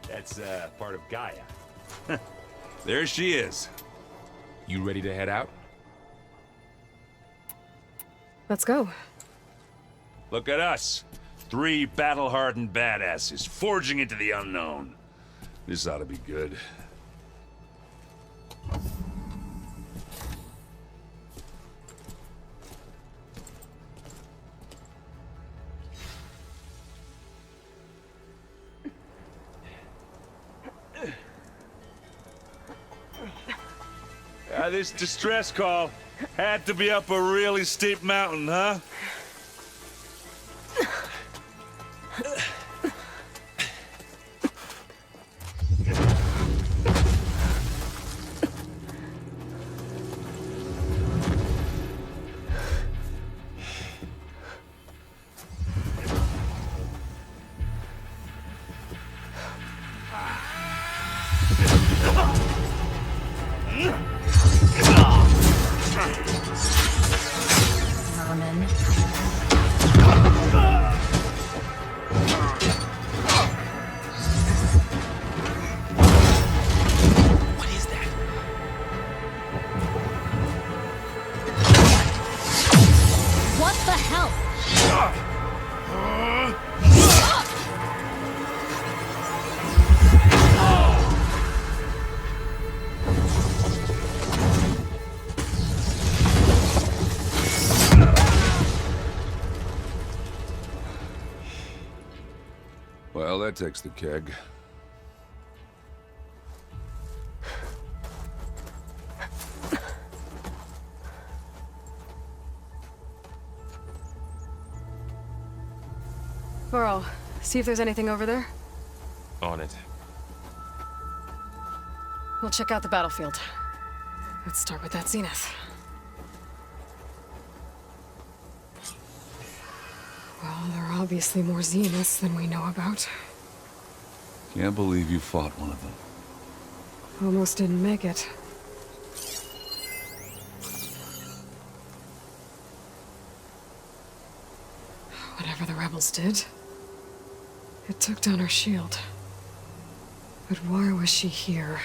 That's, part of Gaia. There she is. You ready to head out? Let's go. Look at us. 3 battle-hardened badasses forging into the unknown. This ought to be good. This distress call had to be up a really steep mountain, huh? Well, that takes the keg. Varl, see if there's anything over there. On it. We'll check out the battlefield. Let's start with that zenith. Well, there are obviously more zeniths than we know about. Can't believe you fought one of them. Almost didn't make it. Whatever the rebels did, it took down her shield. But why was she here?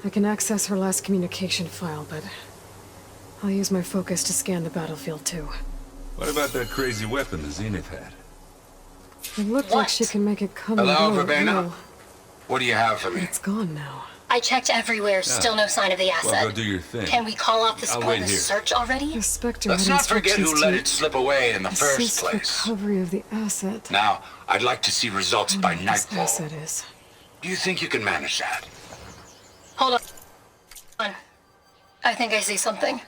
I can access her last communication file, but I'll use my focus to scan the battlefield too. What about that crazy weapon the Zenith had? It looked like she can make it come and Hello, go. Verbena? What do you have for me? It's gone now. I checked everywhere, still no sign of the asset. Well, go do your thing. Can we call off the I'll sport wait the here. search already? The Specter Let's had not forget instructions who let to it slip away in the first assist place. recovery of the asset. Now, I'd like to see results by What this nightfall. asset is. Do you think you can manage that? Hold on. I think I see something.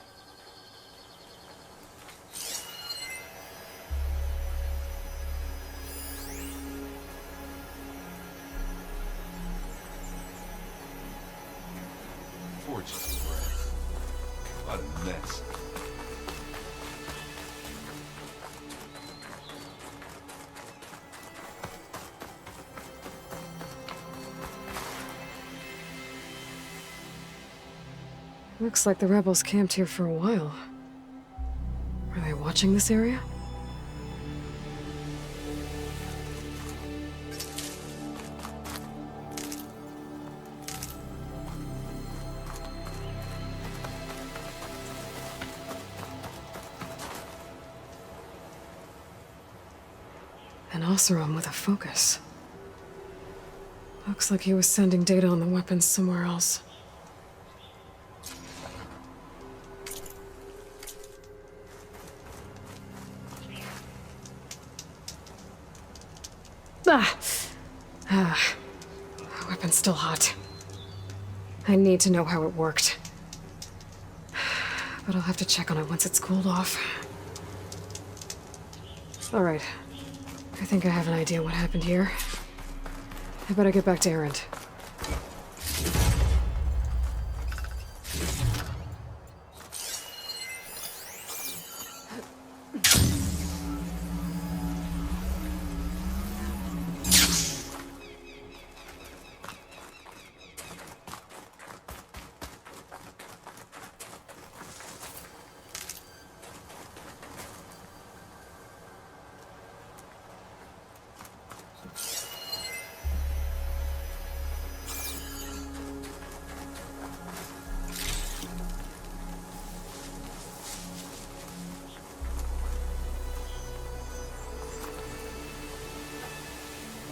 Fortune's what a mess. Looks like the rebels camped here for a while. Are they watching this area? An Oseram with a focus. Looks like he was sending data on the weapons somewhere else. The weapon's still hot. I need to know how it worked. But I'll have to check on it once it's cooled off. All right. I think I have an idea what happened here. I better get back to Erend.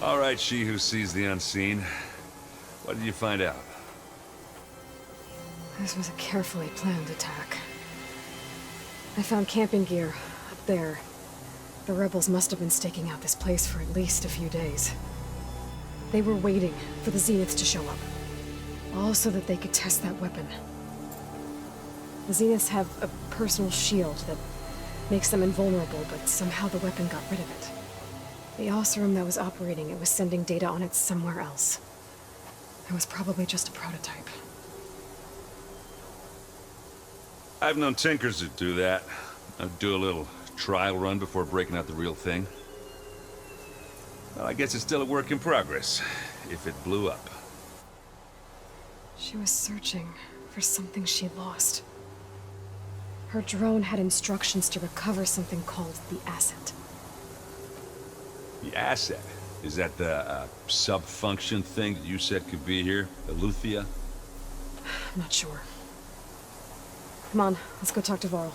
All right, she who sees the unseen. What did you find out? This was a carefully planned attack. I found camping gear up there. The rebels must have been staking out this place for at least a few days. They were waiting for the Zeniths to show up. All so that they could test that weapon. The Zeniths have a personal shield that makes them invulnerable, but somehow the weapon got rid of it. The Osserum that was operating it was sending data on it somewhere else. It was probably just a prototype. I've known tinkers that do that. I'd do a little trial run before breaking out the real thing. Well, I guess it's still a work in progress, if it blew up. She was searching for something she lost. Her drone had instructions to recover something called the asset. The asset? Is that the sub-function thing that you said could be here? Eleuthia? I'm not sure. Come on, let's go talk to Varl.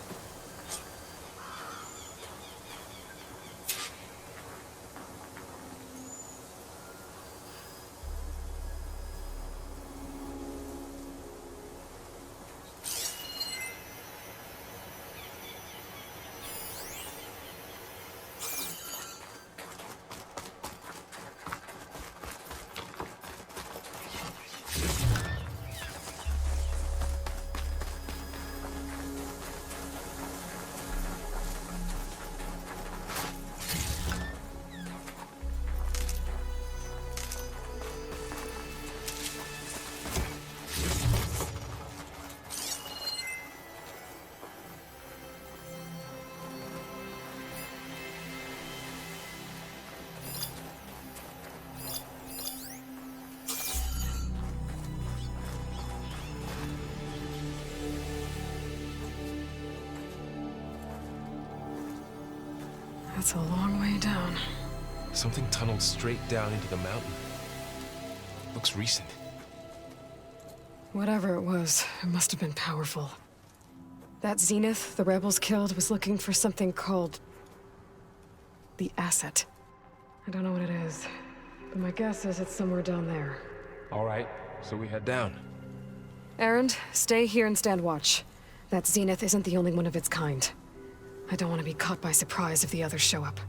That's a long way down. Something tunneled straight down into the mountain. Looks recent. Whatever it was, it must have been powerful. That Zenith the rebels killed was looking for something called the asset. I don't know what it is, but my guess is it's somewhere down there. All right, so we head down. Erend, stay here and stand watch. That Zenith isn't the only one of its kind. I don't want to be caught by surprise if the others show up.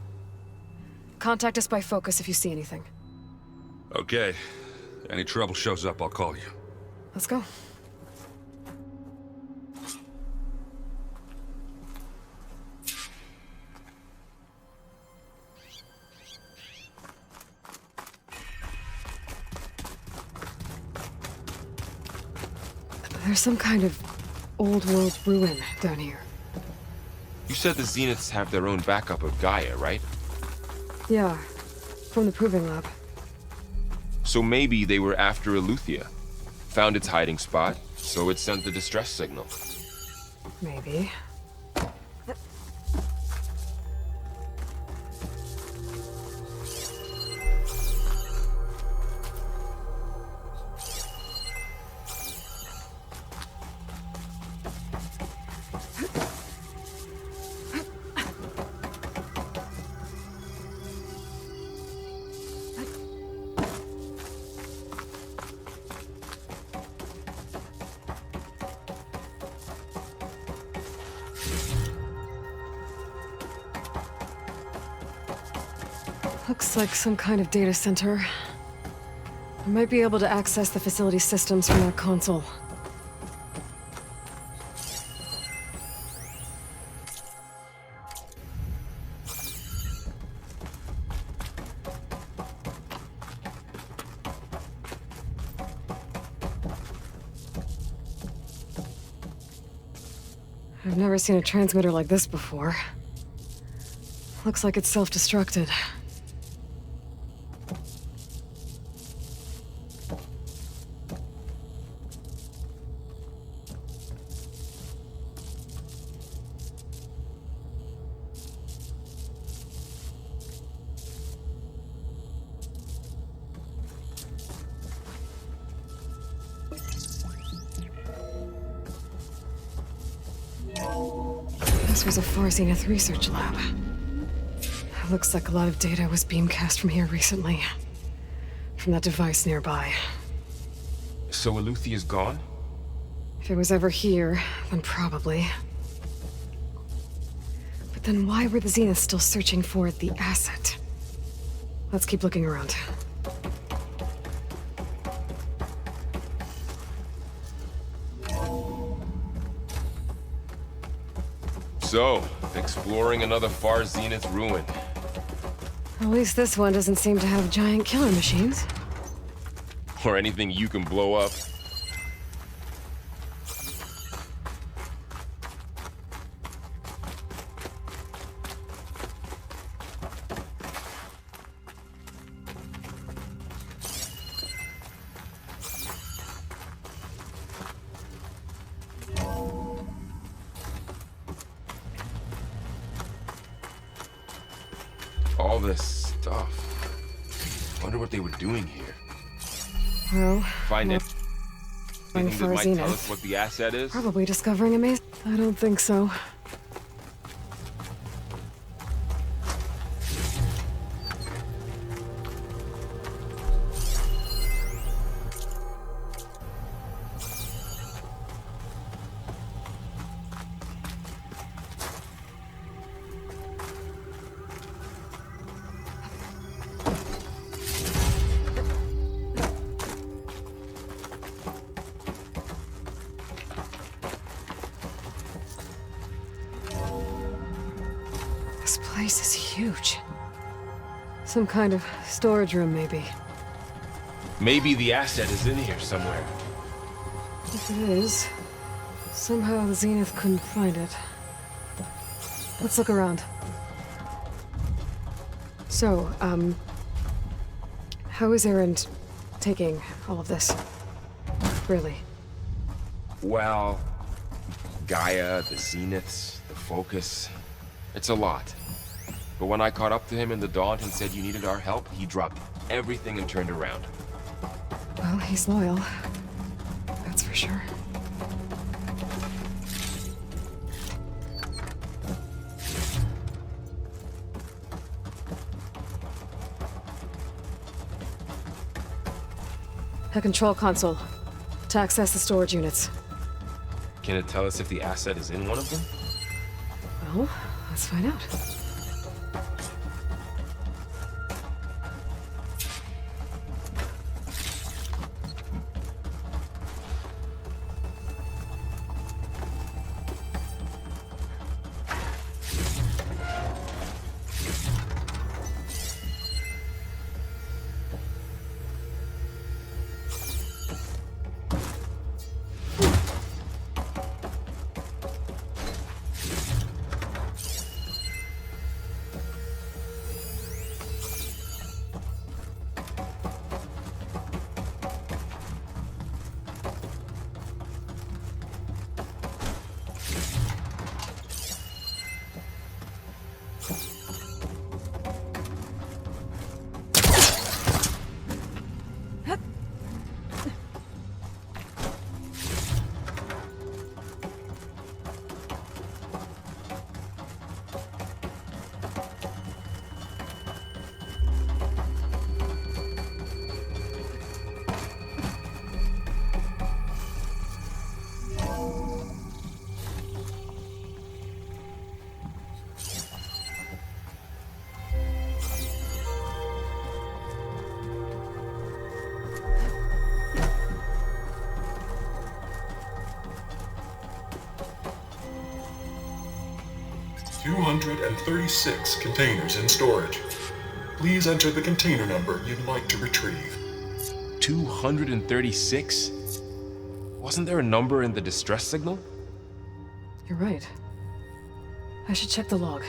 Contact us by focus if you see anything. Okay. Any trouble shows up, I'll call you. Let's go. There's some kind of old-world ruin down here. You said the Zeniths have their own backup of Gaia, right? Yeah, from the Proving Lab. So maybe they were after Eleuthia. Found its hiding spot, so it sent the distress signal. Maybe. Looks like some kind of data center. I might be able to access the facility systems from that console. I've never seen a transmitter like this before. Looks like it's self-destructed. This was a Far Zenith research lab. Looks like a lot of data was beamcast from here recently. from that device nearby. So Eluthia's gone? If it was ever here, then probably. But then why were the Zeniths still searching for the asset? Let's keep looking around. So, exploring another Far Zenith ruin. At least this one doesn't seem to have giant killer machines. Or anything you can blow up. All this stuff. Wonder what they were doing here. Well, Find well, it. Anything that Far might tell Zenith. us what the asset is? Probably discovering a maze. I don't think so. This place is huge. Some kind of storage room, maybe. Maybe the asset is in here somewhere. If it is, somehow the Zenith couldn't find it. Let's look around. So, how is Erend taking all of this? Really? Well, Gaia, the Zeniths, the Focus. It's a lot. But when I caught up to him in the Daunt and said you needed our help, he dropped everything and turned around. Well, he's loyal. That's for sure. A control console. To access the storage units. Can it tell us if the asset is in one of them? Well, let's find out. $236 containers in storage. Please enter the container number you'd like to retrieve. 236? Wasn't there a number in the distress signal? You're right. I should check the log.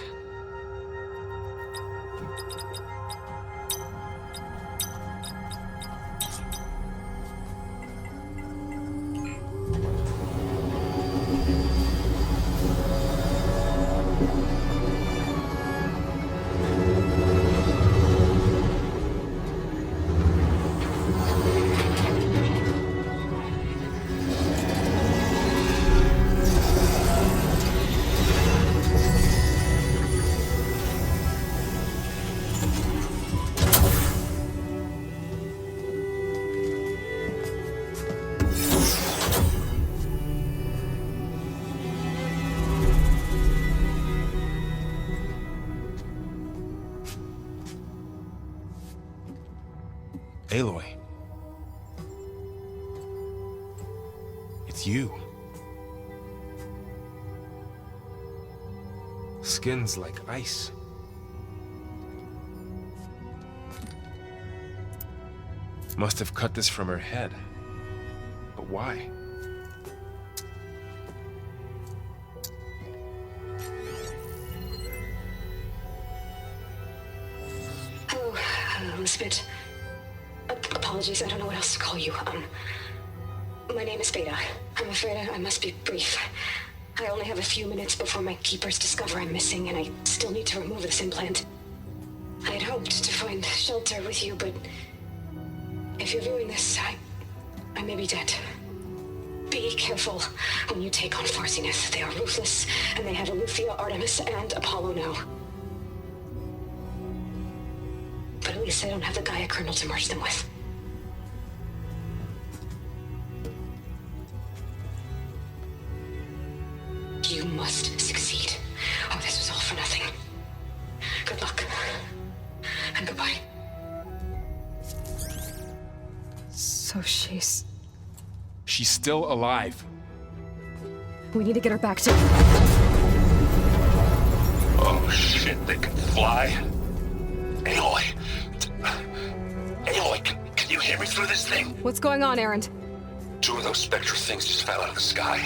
Aloy. It's you. Skin's like ice. Must have cut this from her head. But why? Hello, Spit. Apologies, I don't know what else to call you. My name is Beta. I'm afraid I must be brief. I only have a few minutes before my keepers discover I'm missing, and I still need to remove this implant. I had hoped to find shelter with you, but if you're viewing this, I may be dead. Be careful when you take on Far Zenith. They are ruthless, and they have Alufia, Artemis, and Apollo now. But at least I don't have the Gaia kernel to merge them with. You must succeed, or this was all for nothing. Good luck. And goodbye. So she's... She's still alive. We need to get her back to... Oh shit, they can fly? Aloy. Aloy, can you hear me through this thing? What's going on, Erend? 2 of those Specter things just fell out of the sky.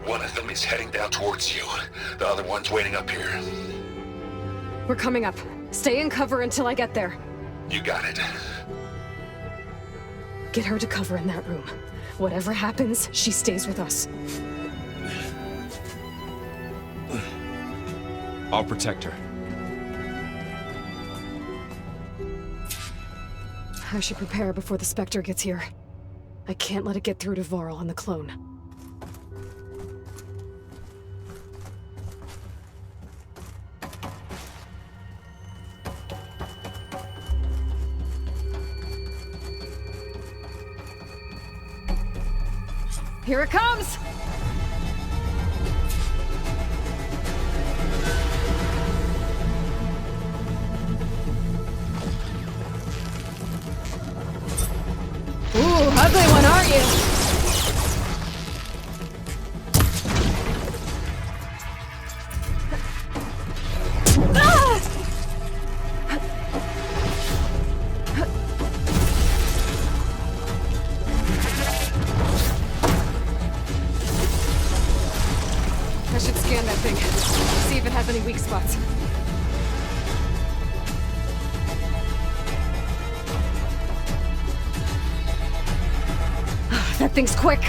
One of them is heading down towards you. The other one's waiting up here. We're coming up. Stay in cover until I get there. You got it. Get her to cover in that room. Whatever happens, she stays with us. I'll protect her. I should prepare before the Spectre gets here. I can't let it get through to Varl and the clone. Here it comes! Ooh, ugly one, aren't you? Ah! I should scan that thing. See if it has any weak spots. That thing's quick.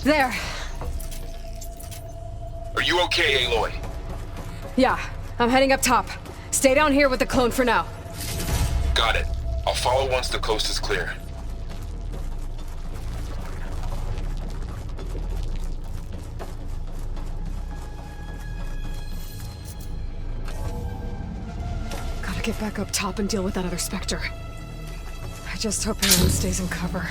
There. Are you okay, Aloy? Yeah, I'm heading up top. Stay down here with the clone for now. Got it. I'll follow once the coast is clear. Gotta get back up top and deal with that other Specter. I just hope everyone stays in cover.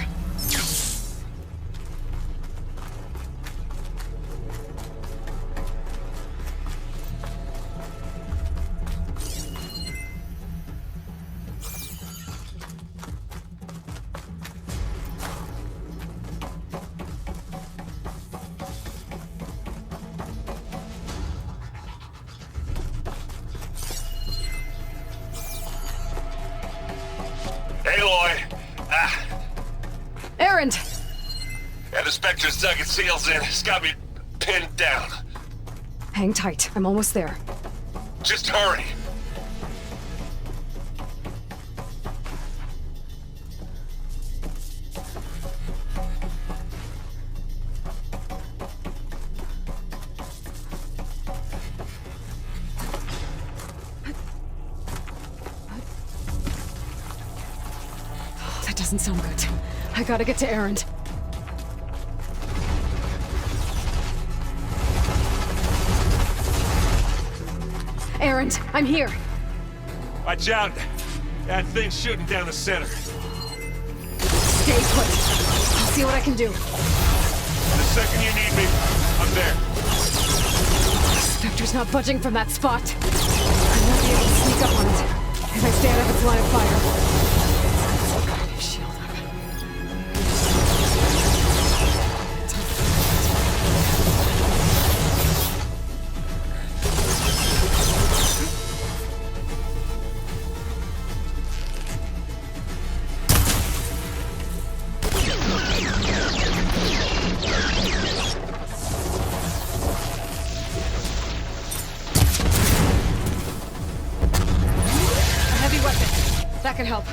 Aloy! Erend! And the Spectre's dug its heels in. It's got me pinned down. Hang tight, I'm almost there. Just hurry. That doesn't sound good. I gotta get to Erend. Erend, I'm here. Watch out. That thing's shooting down the center. Stay put. I'll see what I can do. The second you need me, I'm there. Spectre's not budging from that spot. I won't be able to sneak up on it if I stay out of its line of fire. Shield up. That could help.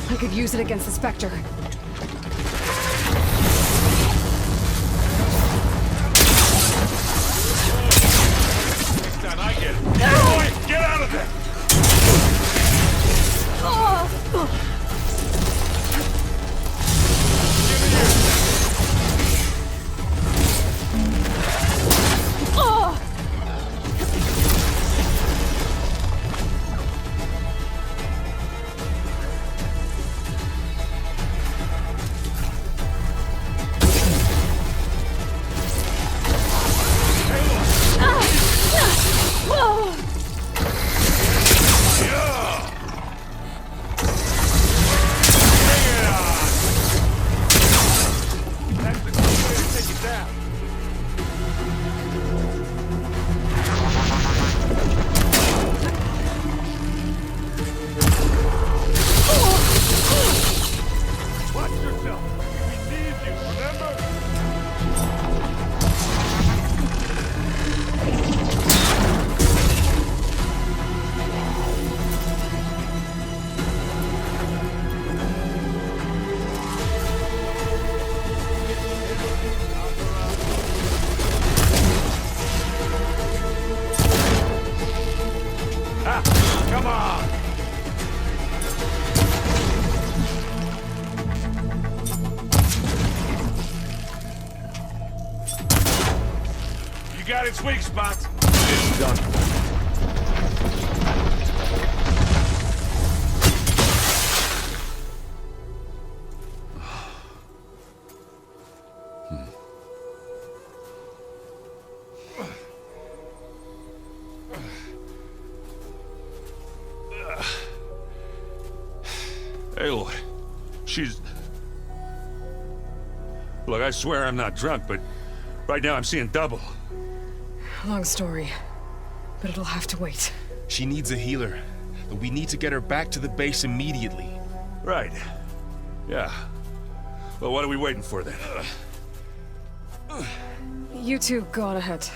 I could use it against the Spectre. Next time I get it. Aloy, get out of there! Come on! You got its weak spots. It's done. Aloy, she's... Look, I swear I'm not drunk, but right now I'm seeing double. Long story, but it'll have to wait. She needs a healer, but we need to get her back to the base immediately. Right. Yeah. Well, what are we waiting for then? You two go on ahead.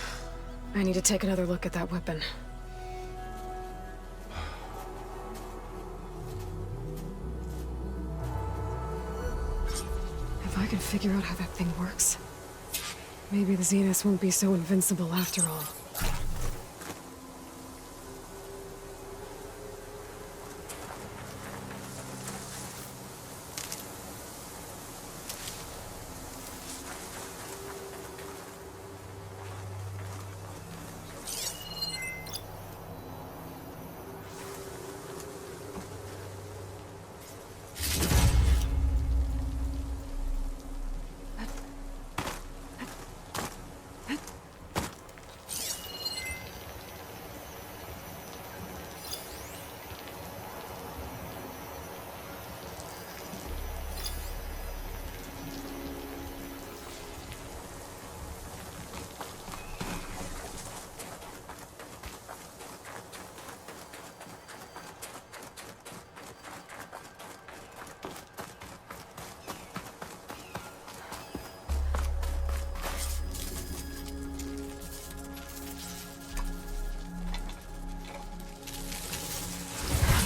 I need to take another look at that weapon. If I can figure out how that thing works, maybe the Zeniths won't be so invincible after all.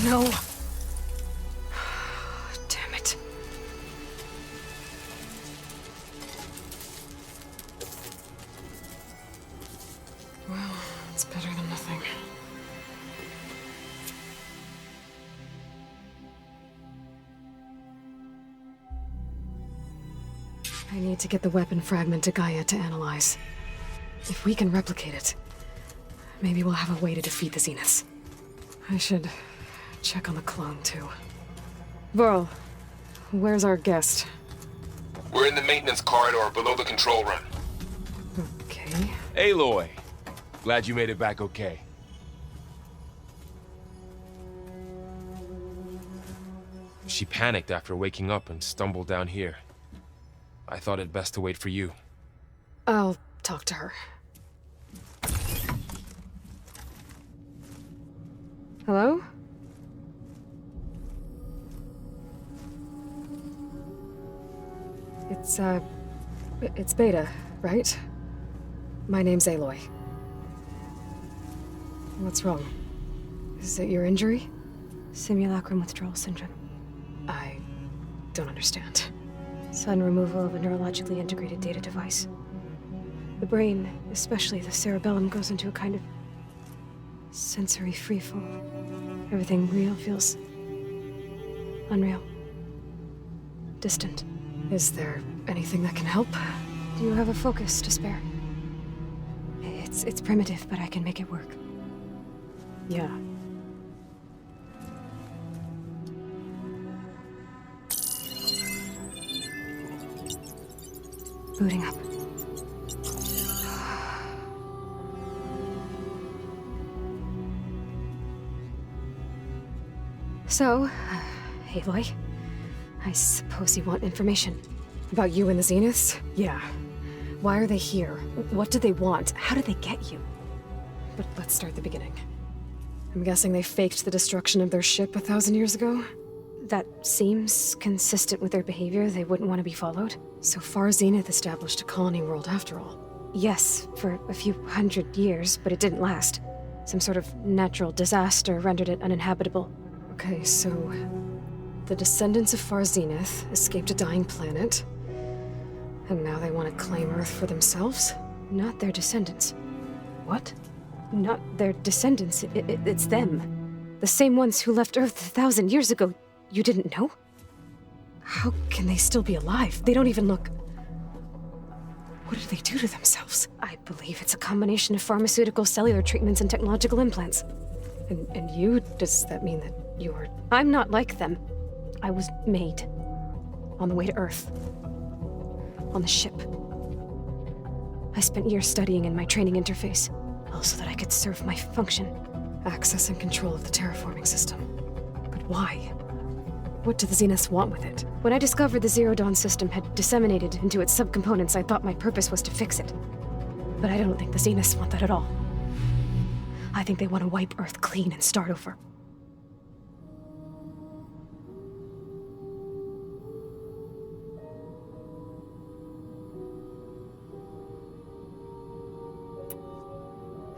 No. Damn it. Well, it's better than nothing. I need to get the weapon fragment to Gaia to analyze. If we can replicate it, maybe we'll have a way to defeat the Zeniths. I should check on the clone, too. Varl, where's our guest? We're in the maintenance corridor below the control run. Okay. Aloy! Glad you made it back okay. She panicked after waking up and stumbled down here. I thought it best to wait for you. I'll talk to her. Hello? It's Beta, right? My name's Aloy. What's wrong? Is it your injury? Simulacrum withdrawal syndrome. I don't understand. Sudden removal of a neurologically integrated data device. The brain, especially the cerebellum, goes into a kind of sensory freefall. Everything real feels unreal. Distant. Is there anything that can help? Do you have a focus to spare? It's primitive, but I can make it work. Yeah. Booting up. So, Aloy, I suppose you want information. About you and the Zeniths? Yeah. Why are they here? What do they want? How did they get you? But let's start at the beginning. I'm guessing they faked the destruction of their ship 1,000 years ago? That seems consistent with their behavior. They wouldn't want to be followed. So far, Zenith established a colony world after all. Yes, for a few hundred years, but it didn't last. Some sort of natural disaster rendered it uninhabitable. Okay, so the descendants of Far Zenith escaped a dying planet, and now they want to claim Earth for themselves? Not their descendants. What? Not their descendants. It's them. The same ones who left Earth 1,000 years ago. You didn't know? How can they still be alive? They don't even look... What did they do to themselves? I believe it's a combination of pharmaceutical, cellular treatments, and technological implants. And you? Does that mean that you're... I'm not like them. I was made. On the way to Earth. On the ship. I spent years studying in my training interface, all so that I could serve my function. Access and control of the terraforming system. But why? What do the Zeniths want with it? When I discovered the Zero Dawn system had disseminated into its subcomponents, I thought my purpose was to fix it. But I don't think the Zeniths want that at all. I think they want to wipe Earth clean and start over.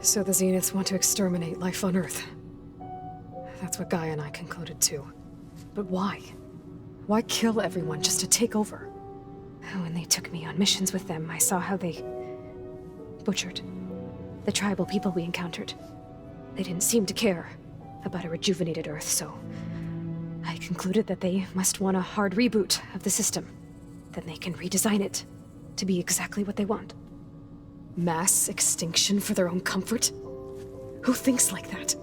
So the Zeniths want to exterminate life on Earth. That's what Gaia and I concluded too. But why? Why kill everyone just to take over? When they took me on missions with them, I saw how they butchered the tribal people we encountered. They didn't seem to care about a rejuvenated Earth, so I concluded that they must want a hard reboot of the system. Then they can redesign it to be exactly what they want. Mass extinction for their own comfort? Who thinks like that?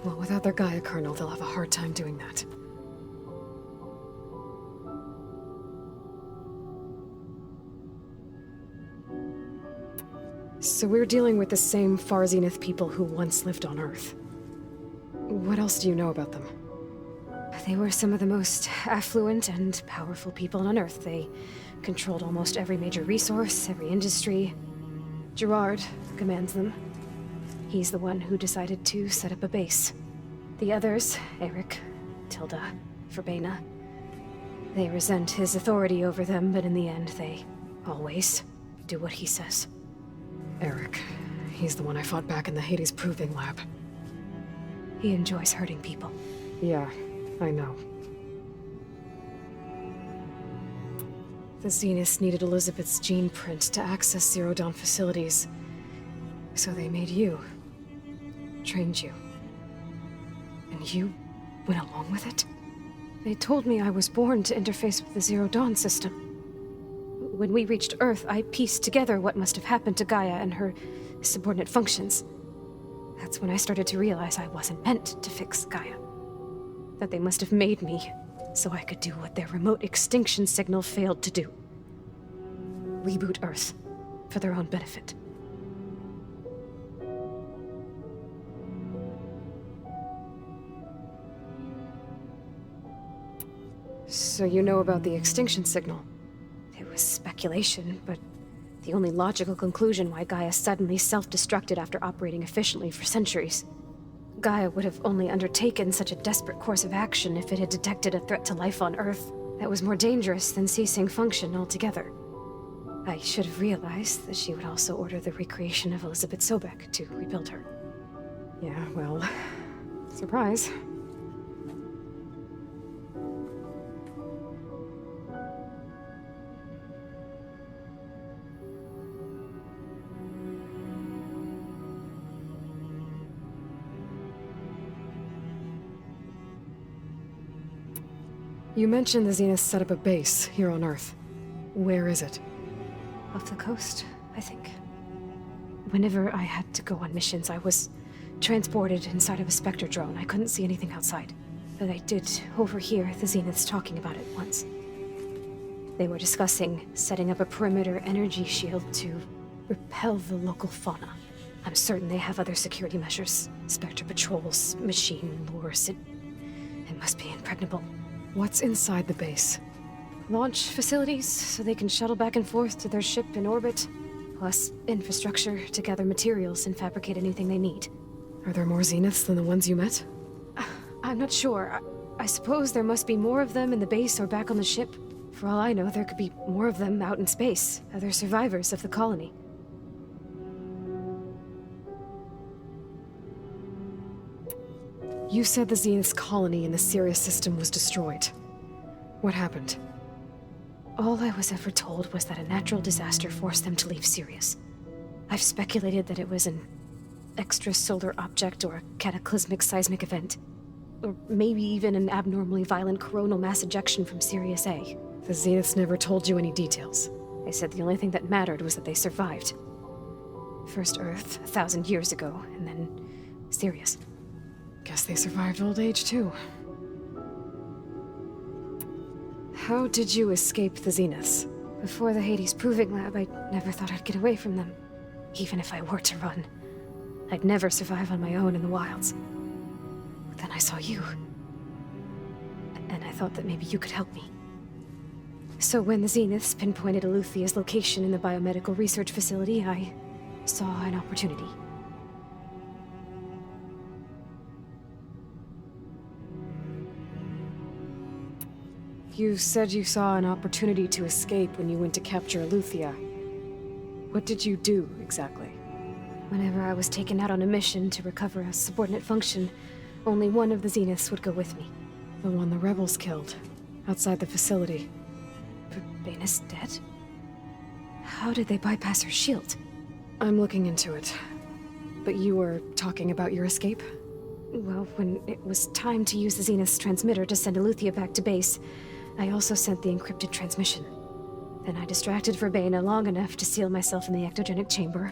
Well, without their Gaia kernel, they'll have a hard time doing that. So we're dealing with the same Far Zenith people who once lived on Earth. What else do you know about them? They were some of the most affluent and powerful people on Earth. They controlled almost every major resource, every industry. Gerard commands them. He's the one who decided to set up a base. The others, Eric, Tilda, Verbena, they resent his authority over them, but in the end, they always do what he says. Eric. He's the one I fought back in the Hades Proving Lab. He enjoys hurting people. Yeah, I know. The Zeniths needed Elizabeth's gene print to access Zero Dawn facilities. So they made you. Trained you. And you went along with it? They told me I was born to interface with the Zero Dawn system. When we reached Earth, I pieced together what must have happened to Gaia and her subordinate functions. That's when I started to realize I wasn't meant to fix Gaia. That they must have made me so I could do what their remote extinction signal failed to do. Reboot Earth for their own benefit. So you know about the extinction signal? It was speculation, but the only logical conclusion why Gaia suddenly self-destructed after operating efficiently for centuries. Gaia would have only undertaken such a desperate course of action if it had detected a threat to life on Earth that was more dangerous than ceasing function altogether. I should have realized that she would also order the recreation of Elizabeth Sobek to rebuild her. Yeah, well, surprise. You mentioned the Zeniths set up a base here on Earth. Where is it? Off the coast, I think. Whenever I had to go on missions, I was transported inside of a Specter drone. I couldn't see anything outside. But I did overhear the Zeniths talking about it once. They were discussing setting up a perimeter energy shield to repel the local fauna. I'm certain they have other security measures. Specter patrols, machine lures. It must be impregnable. What's inside the base? Launch facilities, so they can shuttle back and forth to their ship in orbit. Plus, infrastructure to gather materials and fabricate anything they need. Are there more Zeniths than the ones you met? I'm not sure. I suppose there must be more of them in the base or back on the ship. For all I know, there could be more of them out in space, other survivors of the colony. You said the Zenith's colony in the Sirius system was destroyed. What happened? All I was ever told was that a natural disaster forced them to leave Sirius. I've speculated that it was an extrasolar object or a cataclysmic seismic event. Or maybe even an abnormally violent coronal mass ejection from Sirius A. The Zeniths never told you any details. They said the only thing that mattered was that they survived. First Earth, 1,000 years ago, and then Sirius. Guess they survived old age, too. How did you escape the Zeniths? Before the Hades Proving Lab, I never thought I'd get away from them. Even if I were to run, I'd never survive on my own in the wilds. But then I saw you. and I thought that maybe you could help me. So when the Zeniths pinpointed Eluthia's location in the biomedical research facility, I saw an opportunity. You said you saw an opportunity to escape when you went to capture Eluthia. What did you do, exactly? Whenever I was taken out on a mission to recover a subordinate function, only one of the Zeniths would go with me. The one the rebels killed, outside the facility. Baina's dead? How did they bypass her shield? I'm looking into it. But you were talking about your escape? Well, when it was time to use the Zenith's transmitter to send Eluthia back to base, I also sent the encrypted transmission. Then I distracted Verbena long enough to seal myself in the ectogenic chamber,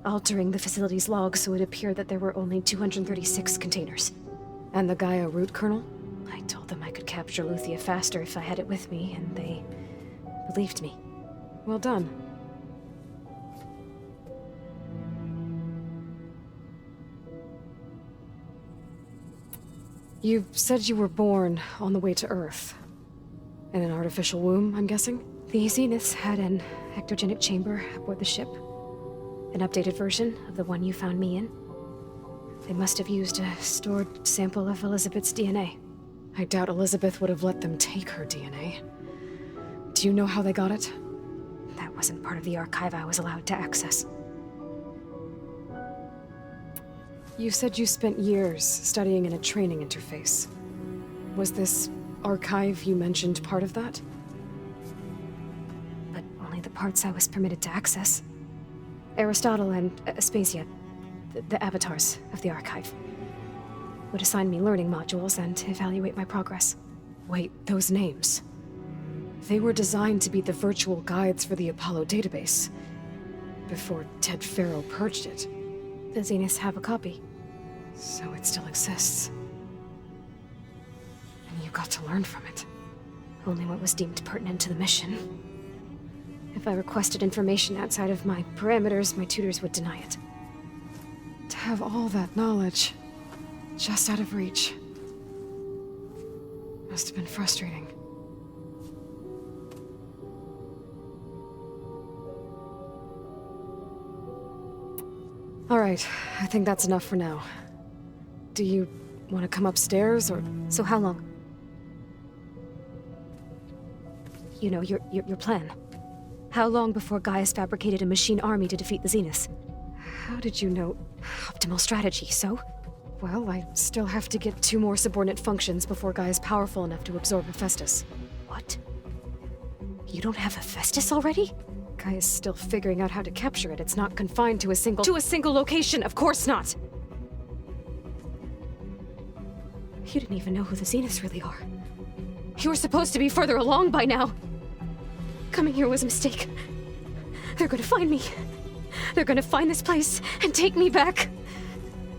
altering the facility's log so it appeared that there were only 236 containers. And the Gaia root kernel? I told them I could capture Eluthia faster if I had it with me, and they believed me. Well done. You said you were born on the way to Earth. In an artificial womb, I'm guessing? The Zeniths had an ectogenic chamber aboard the ship. An updated version of the one you found me in. They must have used a stored sample of Elizabeth's DNA. I doubt Elizabeth would have let them take her DNA. Do you know how they got it? That wasn't part of the archive I was allowed to access. You said you spent years studying in a training interface. Was this archive you mentioned part of that? But only the parts I was permitted to access. Aristotle and Aspasia, the avatars of the archive, would assign me learning modules and evaluate my progress. Wait, those names. They were designed to be the virtual guides for the Apollo database, before Ted Farrow purged it. The Zeniths have a copy. So it still exists. And you got to learn from it. Only what was deemed pertinent to the mission. If I requested information outside of my parameters, my tutors would deny it. To have all that knowledge, just out of reach, must have been frustrating. All right, I think that's enough for now. Do you want to come upstairs, or...? So how long? You know, your plan. How long before Gaius fabricated a machine army to defeat the Zeniths? How did you know? Optimal strategy, so? Well, I still have to get 2 more subordinate functions before Gaia's powerful enough to absorb Hephaestus. What? You don't have Hephaestus already? Gaia's still figuring out how to capture it. It's not confined to a single location, of course not! You didn't even know who the Zeniths really are. You were supposed to be further along by now! Coming here was a mistake. They're gonna find me. They're gonna find this place and take me back.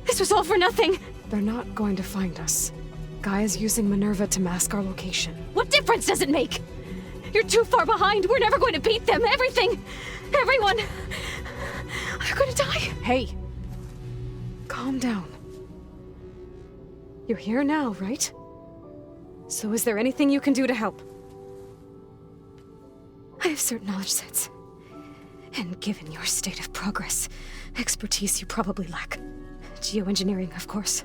This was all for nothing! They're not going to find us. Gaia's using Minerva to mask our location. What difference does it make? You're too far behind. We're never going to beat them. Everything. Everyone. They're going to die. Hey. Calm down. You're here now, right? So is there anything you can do to help? I have certain knowledge sets. And given your state of progress, expertise you probably lack. Geoengineering, of course.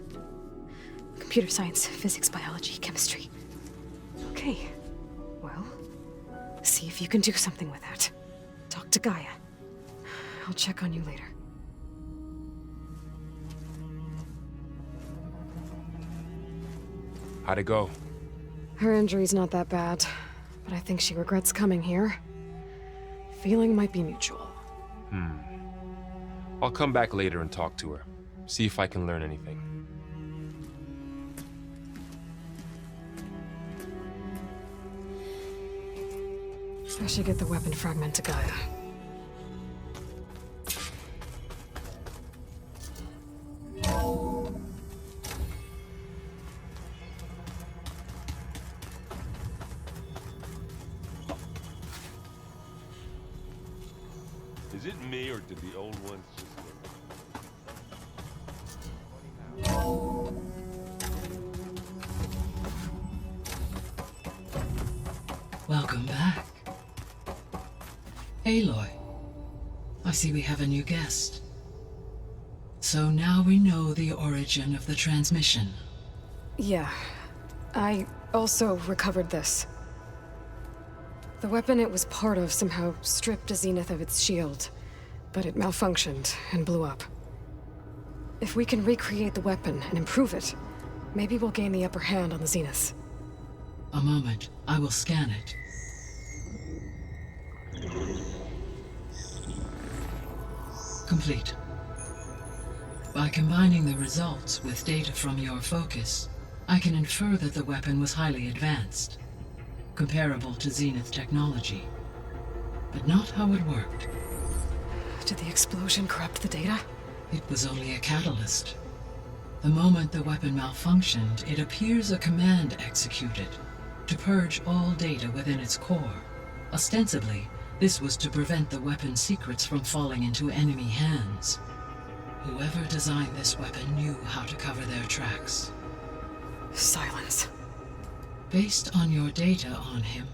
Computer science, physics, biology, chemistry. Okay. Well, see if you can do something with that. Talk to Gaia. I'll check on you later. How'd it go? Her injury's not that bad, but I think she regrets coming here. Feeling might be mutual. I'll come back later and talk to her. See if I can learn anything. I should get the weapon fragment to Gaia. Is it me, or did the old ones just look? Welcome back. Aloy, I see we have a new guest. So now we know the origin of the transmission. Yeah. I also recovered this. The weapon it was part of somehow stripped a Zenith of its shield, but it malfunctioned and blew up. If we can recreate the weapon and improve it, maybe we'll gain the upper hand on the Zeniths. A moment, I will scan it. Complete. By combining the results with data from your focus, I can infer that the weapon was highly advanced, comparable to Zenith technology, but not how it worked. Did the explosion corrupt the data? It was only a catalyst. The moment the weapon malfunctioned, it appears a command executed to purge all data within its core. Ostensibly, this was to prevent the weapon's secrets from falling into enemy hands. Whoever designed this weapon knew how to cover their tracks. Silence. Based on your data on him,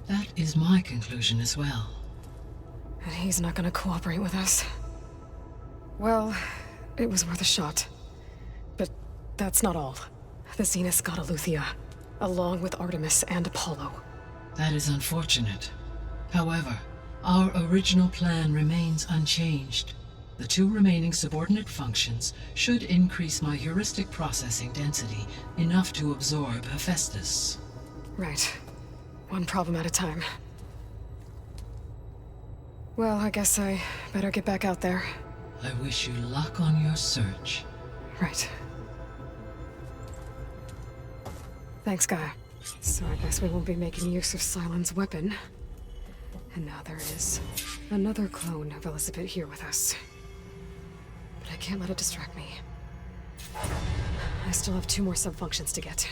that is my conclusion as well. And he's not gonna cooperate with us. Well, it was worth a shot. But that's not all. The Zeniths got Aletheia, along with Artemis and Apollo. That is unfortunate. However, our original plan remains unchanged. The 2 remaining subordinate functions should increase my heuristic processing density enough to absorb Hephaestus. Right. One problem at a time. Well, I guess I better get back out there. I wish you luck on your search. Right. Thanks, Gaia. So I guess we won't be making use of Cylon's weapon. And now there is another clone of Elizabeth here with us. But I can't let it distract me. I still have 2 more sub-functions to get.